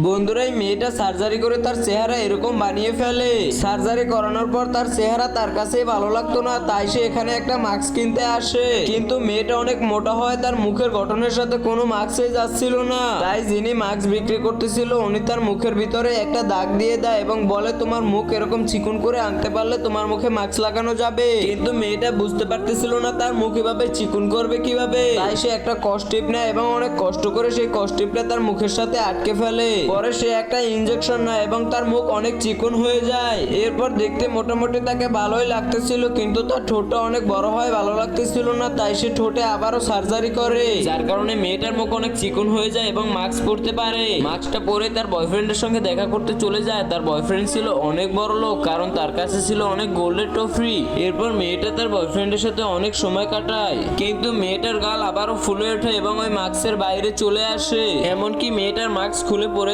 বন্ধুরা, এই মেয়েটা সার্জারি করে তার চেহারা এরকম বানিয়ে ফেলে। সার্জারি করানোর পর তার চেহারা তার কাছে ভালো লাগতো না, তাই সে এখানে একটা মাস্ক কিনতে আসে। কিন্তু মেয়েটা অনেক মোটা হয়, তার মুখের গঠনের সাথে কোনো মাস্কই যাচ্ছিল না। তাই যিনি মাস্ক বিক্রি করতেছিল উনি তার মুখের ভিতরে একটা দাগ দিয়ে দেয় এবং বলে, তোমার মুখ এরকম চিকন করে আনতে পারলে তোমার মুখে মাস্ক লাগানো যাবে। কিন্তু মেয়েটা বুঝতে পারতেছিল না তার মুখ এভাবে চিকন করবে কিভাবে। তাই সে একটা কস্টিপ নেয় এবং অনেক কষ্ট করে সেই কস্টিপটা তার মুখের সাথে আটকে ফেলে। পরে সে একটা ইনজেকশন নেয় এবং তার মুখ অনেক চিকন হয়ে যায়। এরপর দেখতে মোটামুটি তাকে ভালোই লাগতেছিল, কিন্তু তার ঠোঁটটা অনেক বড় হয়, ভালো লাগতেছিল না। তাই সে ঠোঁটে আবারও সার্জারি করে, যার কারণে মেয়েটার মুখ অনেক চিকন হয়ে যায় এবং মাস্ক পরতে পারে। মাস্কটা পরে তার বয়ফ্রেন্ডের সঙ্গে দেখা করতে চলে যায়। তার বয়ফ্রেন্ড ছিল অনেক বড় লোক, কারণ তার কাছে ছিল অনেক গোল্ডের ট্রফি। এরপর মেয়েটা তার বয়ফ্রেন্ডের সাথে অনেক সময় কাটায়, কিন্তু মেয়েটার গাল আবারও ফুলে ওঠে এবং ওই মাস্কের বাইরে চলে আসে। এমনকি মেয়েটার মাস্ক খুলে পড়ে